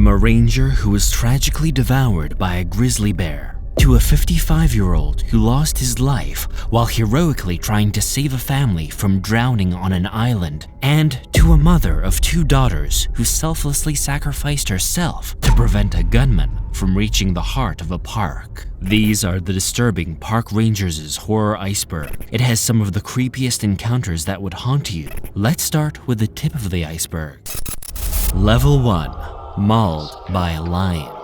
From a ranger who was tragically devoured by a grizzly bear, to a 55-year-old who lost his life while heroically trying to save a family from drowning on an island, and to a mother of 2 daughters who selflessly sacrificed herself to prevent a gunman from reaching the heart of a park. These are the disturbing Park Rangers' horror iceberg. It has some of the creepiest encounters that would haunt you. Let's start with the tip of the iceberg. Level 1. Mauled by a lion.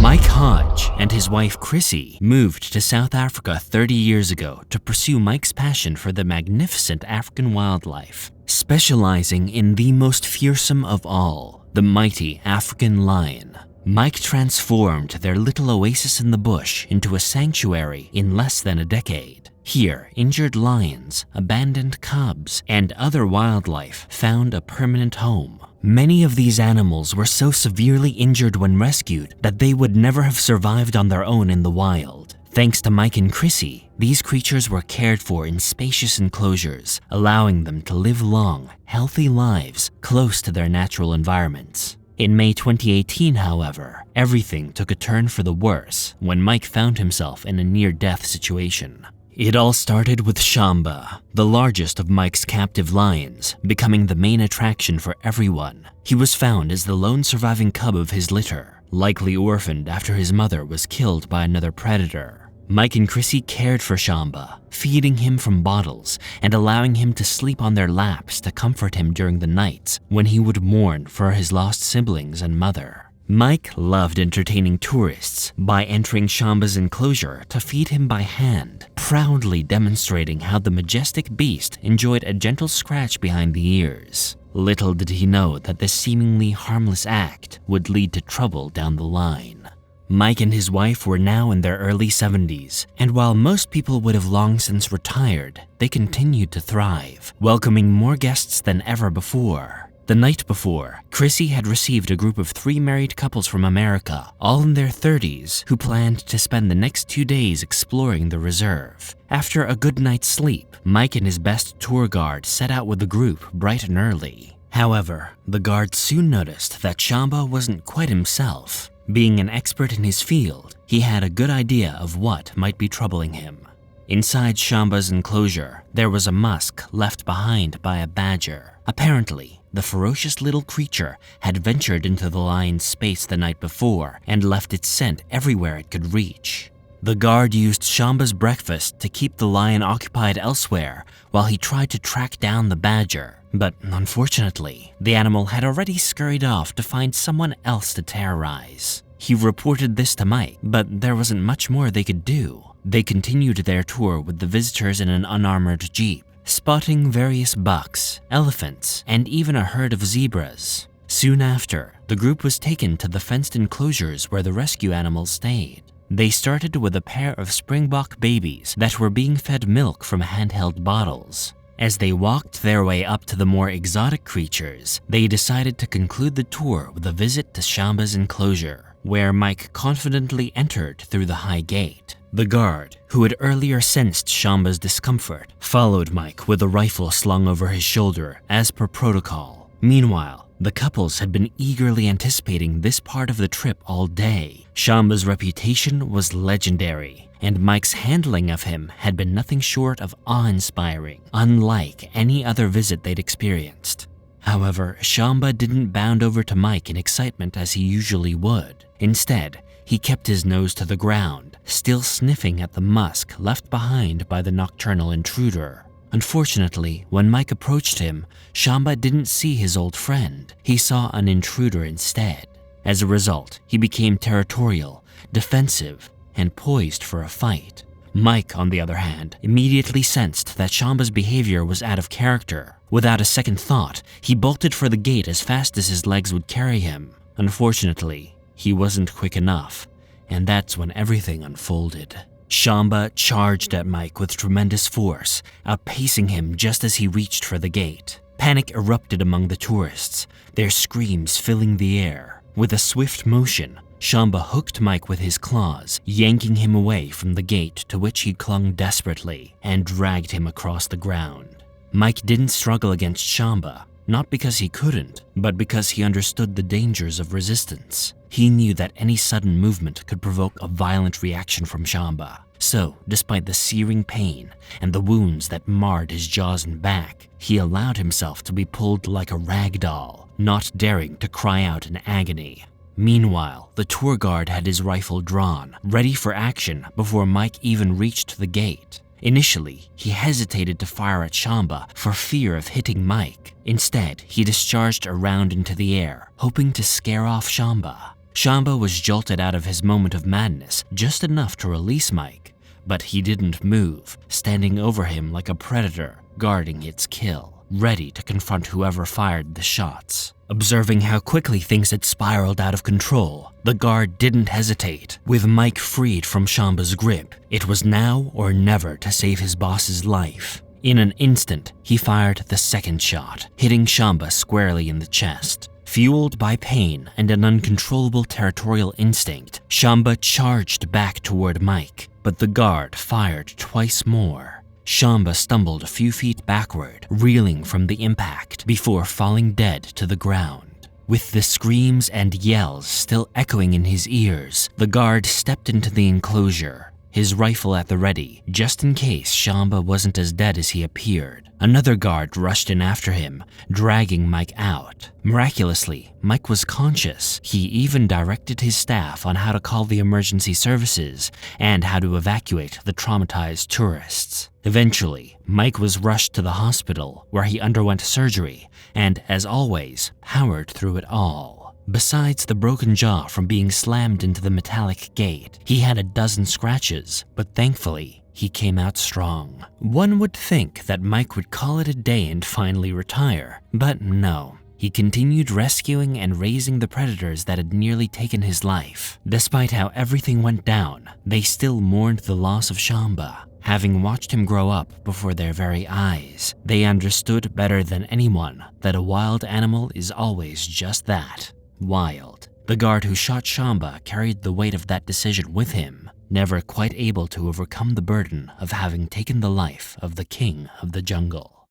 Mike Hodge and his wife Chrissy moved to South Africa 30 years ago to pursue Mike's passion for the magnificent African wildlife, specializing in the most fearsome of all, the mighty African lion. Mike transformed their little oasis in the bush into a sanctuary in less than a decade. Here, injured lions, abandoned cubs, and other wildlife found a permanent home. Many of these animals were so severely injured when rescued that they would never have survived on their own in the wild. Thanks to Mike and Chrissy, these creatures were cared for in spacious enclosures, allowing them to live long, healthy lives close to their natural environments. In May 2018, however, everything took a turn for the worse when Mike found himself in a near-death situation. It all started with Shamba, the largest of Mike's captive lions, becoming the main attraction for everyone. He was found as the lone surviving cub of his litter, likely orphaned after his mother was killed by another predator. Mike and Chrissy cared for Shamba, feeding him from bottles and allowing him to sleep on their laps to comfort him during the nights when he would mourn for his lost siblings and mother. Mike loved entertaining tourists by entering Shamba's enclosure to feed him by hand, proudly demonstrating how the majestic beast enjoyed a gentle scratch behind the ears. Little did he know that this seemingly harmless act would lead to trouble down the line. Mike and his wife were now in their early 70s, and while most people would have long since retired, they continued to thrive, welcoming more guests than ever before. The night before, Chrissy had received a group of 3 married couples from America, all in their 30s, who planned to spend the next 2 days exploring the reserve. After a good night's sleep, Mike and his best tour guide set out with the group bright and early. However, the guard soon noticed that Shamba wasn't quite himself. Being an expert in his field, he had a good idea of what might be troubling him. Inside Shamba's enclosure, there was a musk left behind by a badger. Apparently, the ferocious little creature had ventured into the lion's space the night before and left its scent everywhere it could reach. The guard used Shamba's breakfast to keep the lion occupied elsewhere while he tried to track down the badger. But unfortunately, the animal had already scurried off to find someone else to terrorize. He reported this to Mike, but there wasn't much more they could do. They continued their tour with the visitors in an unarmored jeep, spotting various bucks, elephants, and even a herd of zebras. Soon after, the group was taken to the fenced enclosures where the rescue animals stayed. They started with a pair of springbok babies that were being fed milk from handheld bottles. As they walked their way up to the more exotic creatures, they decided to conclude the tour with a visit to Shamba's enclosure, where Mike confidently entered through the high gate. The guard, who had earlier sensed Shamba's discomfort, followed Mike with a rifle slung over his shoulder as per protocol. Meanwhile, the couples had been eagerly anticipating this part of the trip all day. Shamba's reputation was legendary, and Mike's handling of him had been nothing short of awe-inspiring, unlike any other visit they'd experienced. However, Shamba didn't bound over to Mike in excitement as he usually would. Instead, he kept his nose to the ground, still sniffing at the musk left behind by the nocturnal intruder. Unfortunately, when Mike approached him, Shamba didn't see his old friend. He saw an intruder instead. As a result, he became territorial, defensive, and poised for a fight. Mike, on the other hand, immediately sensed that Shamba's behavior was out of character. Without a second thought, he bolted for the gate as fast as his legs would carry him. Unfortunately, he wasn't quick enough, and that's when everything unfolded. Shamba charged at Mike with tremendous force, outpacing him just as he reached for the gate. Panic erupted among the tourists, their screams filling the air. With a swift motion, Shamba hooked Mike with his claws, yanking him away from the gate to which he clung desperately, and dragged him across the ground. Mike didn't struggle against Shamba. not because he couldn't, but because he understood the dangers of resistance. He knew that any sudden movement could provoke a violent reaction from Shamba. So, despite the searing pain and the wounds that marred his jaws and back, he allowed himself to be pulled like a rag doll, not daring to cry out in agony. Meanwhile, the tour guide had his rifle drawn, ready for action before Mike even reached the gate. Initially, he hesitated to fire at Shamba for fear of hitting Mike. Instead, he discharged a round into the air, hoping to scare off Shamba. Shamba was jolted out of his moment of madness just enough to release Mike, but he didn't move, standing over him like a predator, guarding its kill, ready to confront whoever fired the shots. Observing how quickly things had spiraled out of control, the guard didn't hesitate. With Mike freed from Shamba's grip, it was now or never to save his boss's life. In an instant, he fired the second shot, hitting Shamba squarely in the chest. Fueled by pain and an uncontrollable territorial instinct, Shamba charged back toward Mike, but the guard fired twice more. Shamba stumbled a few feet backward, reeling from the impact, before falling dead to the ground. With the screams and yells still echoing in his ears, the guard stepped into the enclosure, his rifle at the ready, just in case Shamba wasn't as dead as he appeared. Another guard rushed in after him, dragging Mike out. Miraculously, Mike was conscious. He even directed his staff on how to call the emergency services and how to evacuate the traumatized tourists. Eventually, Mike was rushed to the hospital, where he underwent surgery and, as always, powered through it all. Besides the broken jaw from being slammed into the metallic gate, he had a dozen scratches, but thankfully, he came out strong. One would think that Mike would call it a day and finally retire, but no. He continued rescuing and raising the predators that had nearly taken his life. Despite how everything went down, they still mourned the loss of Shamba. Having watched him grow up before their very eyes, they understood better than anyone that a wild animal is always just that. Wild. The guard who shot Shamba carried the weight of that decision with him, never quite able to overcome the burden of having taken the life of the king of the jungle.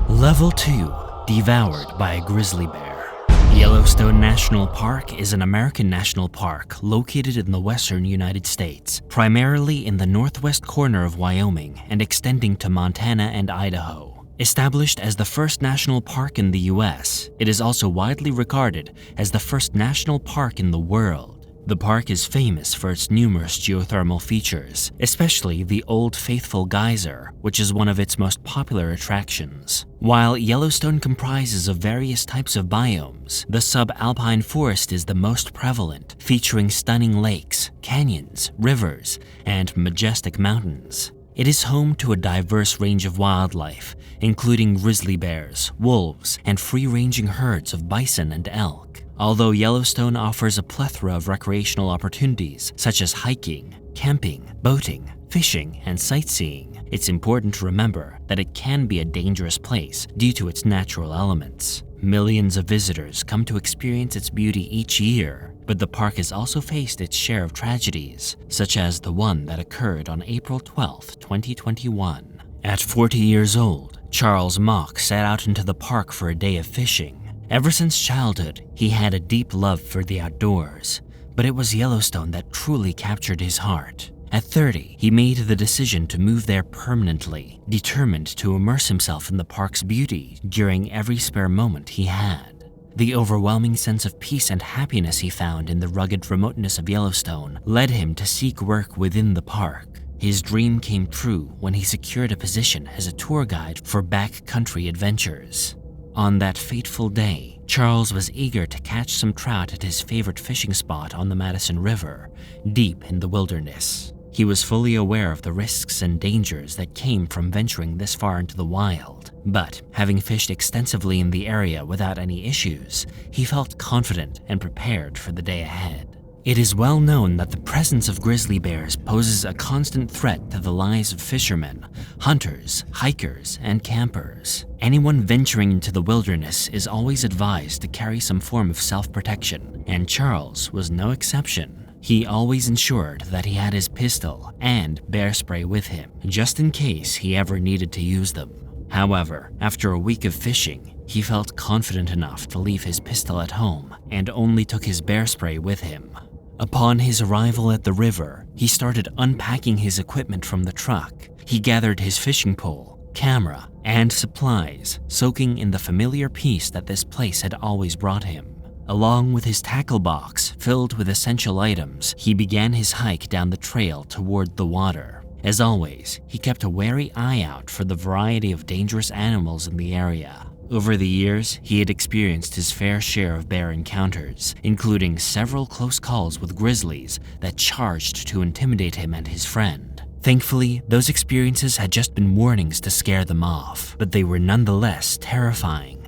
Level 2. Devoured by a grizzly bear. Yellowstone National Park is an American national park located in the western United States, primarily in the northwest corner of Wyoming and extending to Montana and Idaho. Established as the first national park in the US, it is also widely regarded as the first national park in the world. The park is famous for its numerous geothermal features, especially the Old Faithful Geyser, which is one of its most popular attractions. While Yellowstone comprises of various types of biomes, the subalpine forest is the most prevalent, featuring stunning lakes, canyons, rivers, and majestic mountains. It is home to a diverse range of wildlife, including grizzly bears, wolves, and free-ranging herds of bison and elk. Although Yellowstone offers a plethora of recreational opportunities such as hiking, camping, boating, fishing, and sightseeing, it's important to remember that it can be a dangerous place due to its natural elements. Millions of visitors come to experience its beauty each year, but the park has also faced its share of tragedies, such as the one that occurred on April 12, 2021. At 40 years old, Charles Mock set out into the park for a day of fishing. Ever since childhood, he had a deep love for the outdoors, but it was Yellowstone that truly captured his heart. At 30, he made the decision to move there permanently, determined to immerse himself in the park's beauty during every spare moment he had. The overwhelming sense of peace and happiness he found in the rugged remoteness of Yellowstone led him to seek work within the park. His dream came true when he secured a position as a tour guide for backcountry adventures. On that fateful day, Charles was eager to catch some trout at his favorite fishing spot on the Madison River, deep in the wilderness. He was fully aware of the risks and dangers that came from venturing this far into the wild, but having fished extensively in the area without any issues, he felt confident and prepared for the day ahead. It is well known that the presence of grizzly bears poses a constant threat to the lives of fishermen, hunters, hikers, and campers. Anyone venturing into the wilderness is always advised to carry some form of self-protection, and Charles was no exception. He always ensured that he had his pistol and bear spray with him, just in case he ever needed to use them. However, after a week of fishing, he felt confident enough to leave his pistol at home and only took his bear spray with him. Upon his arrival at the river, he started unpacking his equipment from the truck. He gathered his fishing pole, camera, and supplies, soaking in the familiar peace that this place had always brought him. Along with his tackle box filled with essential items, he began his hike down the trail toward the water. As always, he kept a wary eye out for the variety of dangerous animals in the area. Over the years, he had experienced his fair share of bear encounters, including several close calls with grizzlies that charged to intimidate him and his friend. Thankfully, those experiences had just been warnings to scare them off, but they were nonetheless terrifying.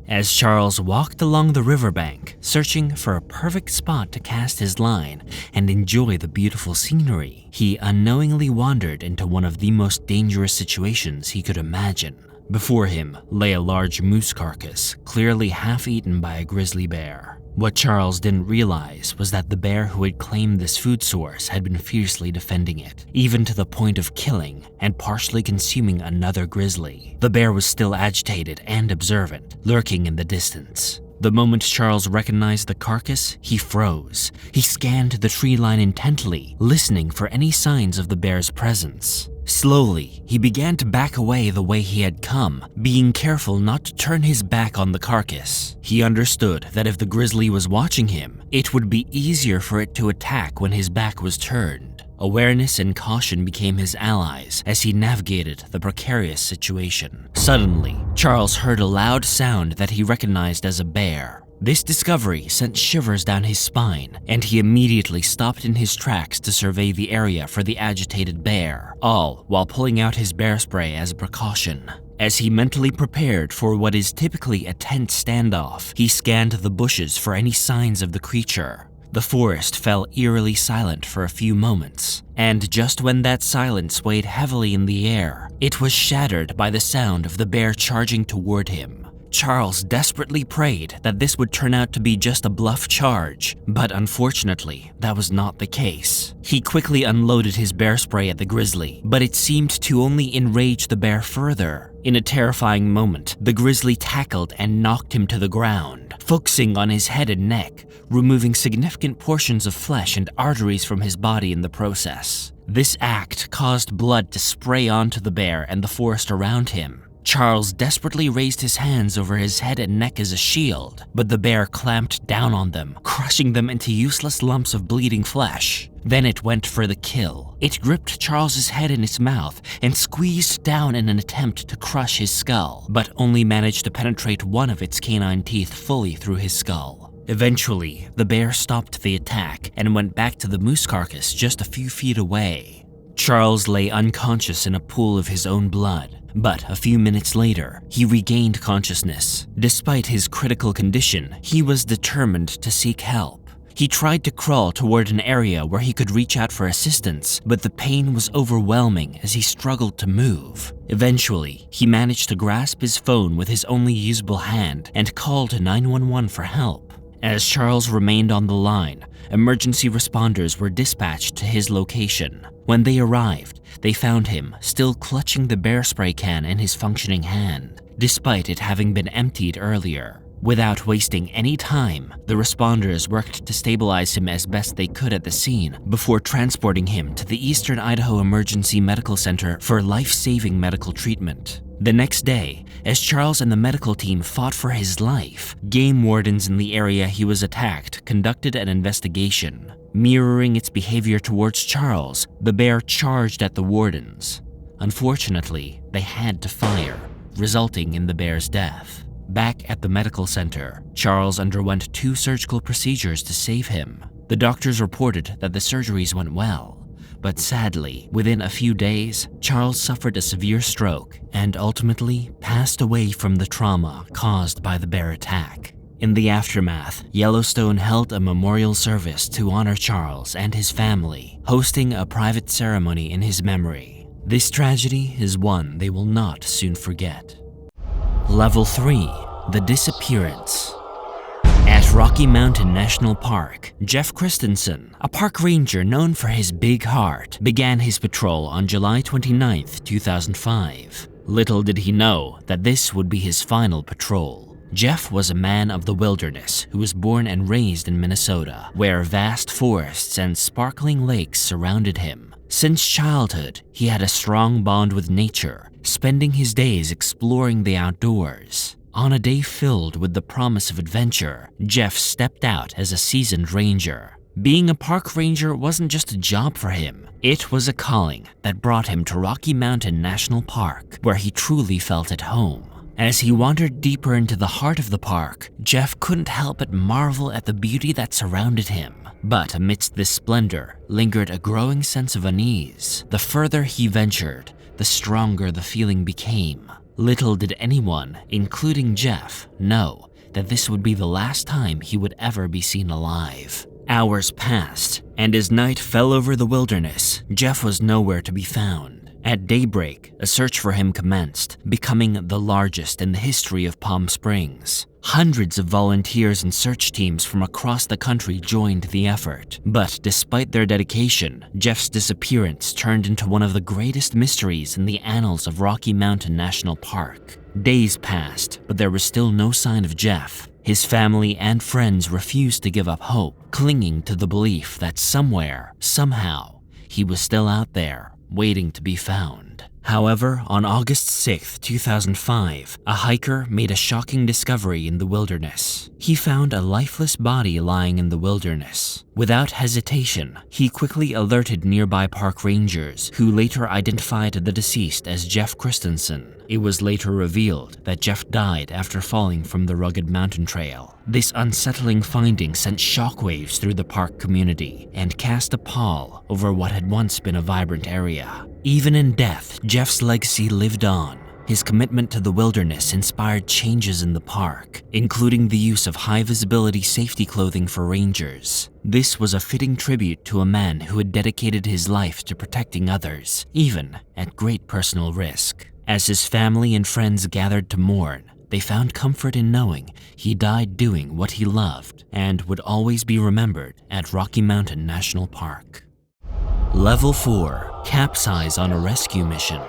As Charles walked along the riverbank, searching for a perfect spot to cast his line and enjoy the beautiful scenery, he unknowingly wandered into one of the most dangerous situations he could imagine. Before him lay a large moose carcass, clearly half-eaten by a grizzly bear. What Charles didn't realize was that the bear who had claimed this food source had been fiercely defending it, even to the point of killing and partially consuming another grizzly. The bear was still agitated and observant, lurking in the distance. The moment Charles recognized the carcass, he froze. He scanned the tree line intently, listening for any signs of the bear's presence. Slowly, he began to back away the way he had come, being careful not to turn his back on the carcass. He understood that if the grizzly was watching him, it would be easier for it to attack when his back was turned. Awareness and caution became his allies as he navigated the precarious situation. Suddenly, Charles heard a loud sound that he recognized as a bear. This discovery sent shivers down his spine, and he immediately stopped in his tracks to survey the area for the agitated bear, all while pulling out his bear spray as a precaution. As he mentally prepared for what is typically a tense standoff, he scanned the bushes for any signs of the creature. The forest fell eerily silent for a few moments, and just when that silence weighed heavily in the air, it was shattered by the sound of the bear charging toward him. Charles desperately prayed that this would turn out to be just a bluff charge, but unfortunately, that was not the case. He quickly unloaded his bear spray at the grizzly, but it seemed to only enrage the bear further. In a terrifying moment, the grizzly tackled and knocked him to the ground, focusing on his head and neck, removing significant portions of flesh and arteries from his body in the process. This act caused blood to spray onto the bear and the forest around him. Charles desperately raised his hands over his head and neck as a shield, but the bear clamped down on them, crushing them into useless lumps of bleeding flesh. Then it went for the kill. It gripped Charles's head in its mouth and squeezed down in an attempt to crush his skull, but only managed to penetrate one of its canine teeth fully through his skull. Eventually, the bear stopped the attack and went back to the moose carcass just a few feet away. Charles lay unconscious in a pool of his own blood, but a few minutes later, he regained consciousness. Despite his critical condition, he was determined to seek help. He tried to crawl toward an area where he could reach out for assistance, but the pain was overwhelming as he struggled to move. Eventually, he managed to grasp his phone with his only usable hand and called 911 for help. As Charles remained on the line, emergency responders were dispatched to his location. When they arrived, they found him still clutching the bear spray can in his functioning hand, despite it having been emptied earlier. Without wasting any time, the responders worked to stabilize him as best they could at the scene before transporting him to the Eastern Idaho Emergency Medical Center for life-saving medical treatment. The next day, as Charles and the medical team fought for his life, game wardens in the area he was attacked conducted an investigation. Mirroring its behavior towards Charles, the bear charged at the wardens. Unfortunately, they had to fire, resulting in the bear's death. Back at the medical center, Charles underwent 2 surgical procedures to save him. The doctors reported that the surgeries went well. But sadly, within a few days, Charles suffered a severe stroke and ultimately passed away from the trauma caused by the bear attack. In the aftermath, Yellowstone held a memorial service to honor Charles and his family, hosting a private ceremony in his memory. This tragedy is one they will not soon forget. Level 3. The Disappearance. At Rocky Mountain National Park, Jeff Christensen, a park ranger known for his big heart, began his patrol on July 29, 2005. Little did he know that this would be his final patrol. Jeff was a man of the wilderness who was born and raised in Minnesota, where vast forests and sparkling lakes surrounded him. Since childhood, he had a strong bond with nature, spending his days exploring the outdoors. On a day filled with the promise of adventure, Jeff stepped out as a seasoned ranger. Being a park ranger wasn't just a job for him, it was a calling that brought him to Rocky Mountain National Park, where he truly felt at home. As he wandered deeper into the heart of the park, Jeff couldn't help but marvel at the beauty that surrounded him. But amidst this splendor lingered a growing sense of unease. The further he ventured, the stronger the feeling became. Little did anyone, including Jeff, know that this would be the last time he would ever be seen alive. Hours passed, and as night fell over the wilderness, Jeff was nowhere to be found. At daybreak, a search for him commenced, becoming the largest in the history of Palm Springs. Hundreds of volunteers and search teams from across the country joined the effort. But despite their dedication, Jeff's disappearance turned into one of the greatest mysteries in the annals of Rocky Mountain National Park. Days passed, but there was still no sign of Jeff. His family and friends refused to give up hope, clinging to the belief that somewhere, somehow, he was still out there, waiting to be found. However, on August 6, 2005, a hiker made a shocking discovery in the wilderness. He found a lifeless body lying in the wilderness. Without hesitation, he quickly alerted nearby park rangers, who later identified the deceased as Jeff Christensen. It was later revealed that Jeff died after falling from the rugged mountain trail. This unsettling finding sent shockwaves through the park community and cast a pall over what had once been a vibrant area. Even in death, Jeff's legacy lived on. His commitment to the wilderness inspired changes in the park, including the use of high-visibility safety clothing for rangers. This was a fitting tribute to a man who had dedicated his life to protecting others, even at great personal risk. As his family and friends gathered to mourn, they found comfort in knowing he died doing what he loved and would always be remembered at Rocky Mountain National Park. Level 4. Capsize on a rescue mission.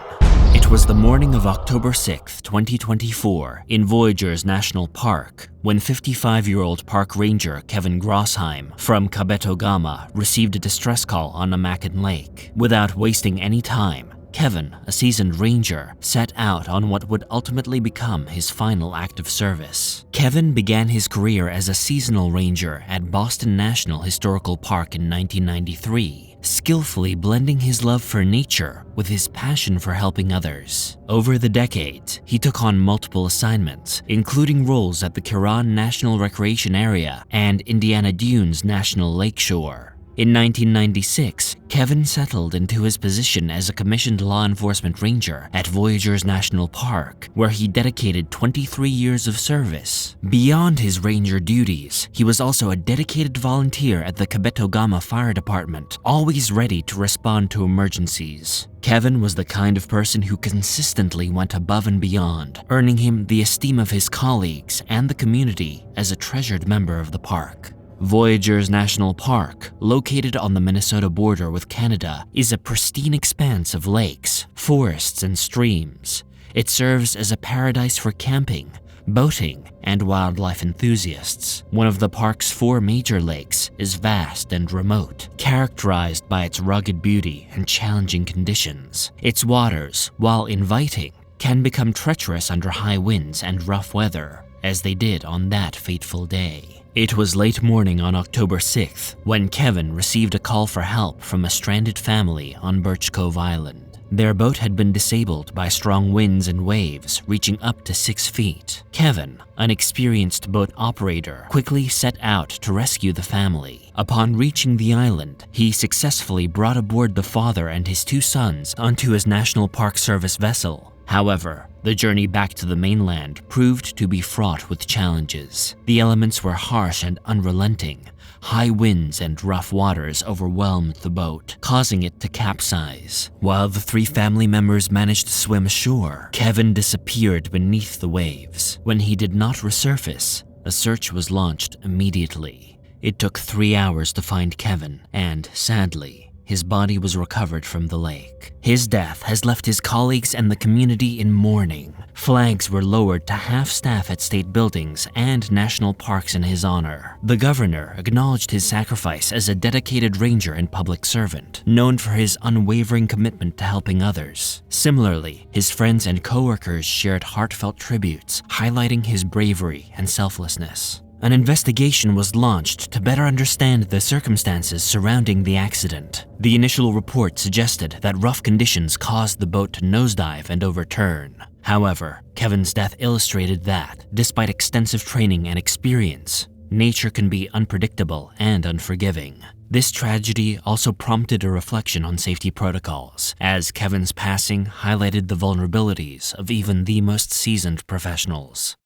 It was the morning of October 6, 2024, in Voyageurs National Park, when 55-year-old park ranger Kevin Grossheim from Kabetogama received a distress call on Namakan Lake. Without wasting any time, Kevin, a seasoned ranger, set out on what would ultimately become his final act of service. Kevin began his career as a seasonal ranger at Boston National Historical Park in 1993, skillfully blending his love for nature with his passion for helping others. Over the decades, he took on multiple assignments, including roles at the Kiran National Recreation Area and Indiana Dunes National Lakeshore. In 1996, Kevin settled into his position as a commissioned law enforcement ranger at Voyageurs National Park, where he dedicated 23 years of service. Beyond his ranger duties, he was also a dedicated volunteer at the Kabetogama Fire Department, always ready to respond to emergencies. Kevin was the kind of person who consistently went above and beyond, earning him the esteem of his colleagues and the community as a treasured member of the park. Voyageurs National Park, located on the Minnesota border with Canada, is a pristine expanse of lakes, forests, and streams. It serves as a paradise for camping, boating, and wildlife enthusiasts. One of the park's 4 major lakes is vast and remote, characterized by its rugged beauty and challenging conditions. Its waters, while inviting, can become treacherous under high winds and rough weather, as they did on that fateful day. It was late morning on October 6th when Kevin received a call for help from a stranded family on Birch Cove Island. Their boat had been disabled by strong winds and waves reaching up to 6 feet. Kevin, an experienced boat operator, quickly set out to rescue the family. Upon reaching the island, he successfully brought aboard the father and his 2 sons onto his National Park Service vessel. However, the journey back to the mainland proved to be fraught with challenges. The elements were harsh and unrelenting. High winds and rough waters overwhelmed the boat, causing it to capsize. While the 3 family members managed to swim ashore, Kevin disappeared beneath the waves. When he did not resurface, a search was launched immediately. It took 3 hours to find Kevin, and sadly, his body was recovered from the lake. His death has left his colleagues and the community in mourning. Flags were lowered to half staff at state buildings and national parks in his honor. The governor acknowledged his sacrifice as a dedicated ranger and public servant, known for his unwavering commitment to helping others. Similarly, his friends and co-workers shared heartfelt tributes, highlighting his bravery and selflessness. An investigation was launched to better understand the circumstances surrounding the accident. The initial report suggested that rough conditions caused the boat to nosedive and overturn. However, Kevin's death illustrated that, despite extensive training and experience, nature can be unpredictable and unforgiving. This tragedy also prompted a reflection on safety protocols, as Kevin's passing highlighted the vulnerabilities of even the most seasoned professionals.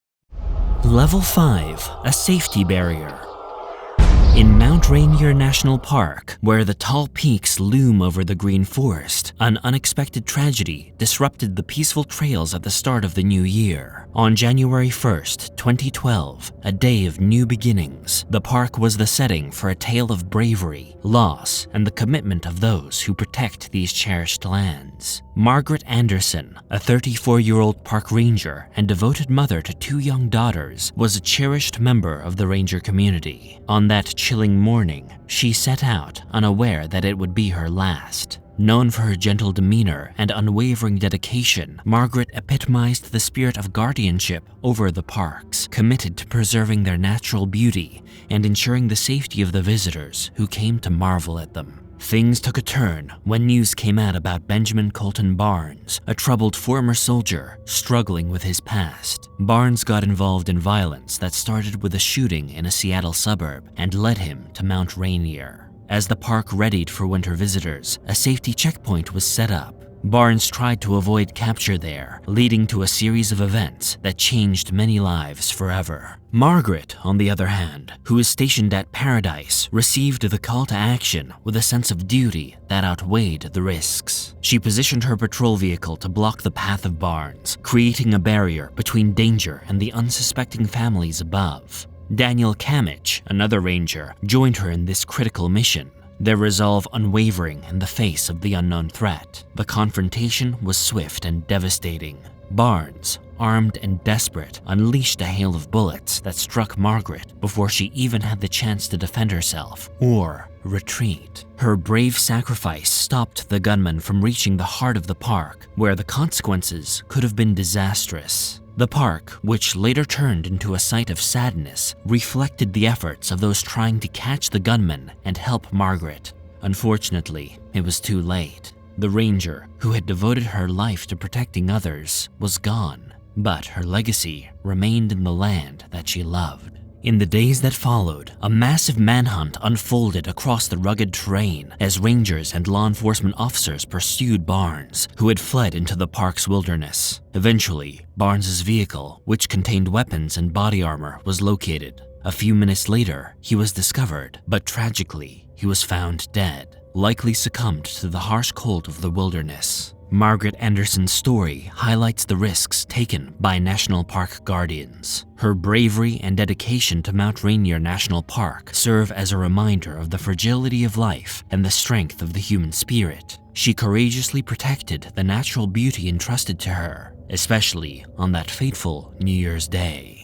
Level 5, a safety barrier. In Mount Rainier National Park, where the tall peaks loom over the green forest, an unexpected tragedy disrupted the peaceful trails at the start of the new year. On January 1st, 2012, a day of new beginnings, the park was the setting for a tale of bravery, loss, and the commitment of those who protect these cherished lands. Margaret Anderson, a 34-year-old park ranger and devoted mother to 2 young daughters, was a cherished member of the ranger community. On that chilling morning, she set out, unaware that it would be her last. Known for her gentle demeanor and unwavering dedication, Margaret epitomized the spirit of guardianship over the parks, committed to preserving their natural beauty and ensuring the safety of the visitors who came to marvel at them. Things took a turn when news came out about Benjamin Colton Barnes, a troubled former soldier struggling with his past. Barnes got involved in violence that started with a shooting in a Seattle suburb and led him to Mount Rainier. As the park readied for winter visitors, a safety checkpoint was set up. Barnes tried to avoid capture there, leading to a series of events that changed many lives forever. Margaret, on the other hand, who was stationed at Paradise, received the call to action with a sense of duty that outweighed the risks. She positioned her patrol vehicle to block the path of Barnes, creating a barrier between danger and the unsuspecting families above. Daniel Kamich, another ranger, joined her in this critical mission, their resolve unwavering in the face of the unknown threat. The confrontation was swift and devastating. Barnes, armed and desperate, unleashed a hail of bullets that struck Margaret before she even had the chance to defend herself or retreat. Her brave sacrifice stopped the gunman from reaching the heart of the park, where the consequences could have been disastrous. The park, which later turned into a site of sadness, reflected the efforts of those trying to catch the gunman and help Margaret. Unfortunately, it was too late. The ranger, who had devoted her life to protecting others, was gone, but her legacy remained in the land that she loved. In the days that followed, a massive manhunt unfolded across the rugged terrain as rangers and law enforcement officers pursued Barnes, who had fled into the park's wilderness. Eventually, Barnes's vehicle, which contained weapons and body armor, was located. A few minutes later, he was discovered, but tragically, he was found dead, likely succumbed to the harsh cold of the wilderness. Margaret Anderson's story highlights the risks taken by national park guardians. Her bravery and dedication to Mount Rainier National Park serve as a reminder of the fragility of life and the strength of the human spirit. She courageously protected the natural beauty entrusted to her, especially on that fateful New Year's Day.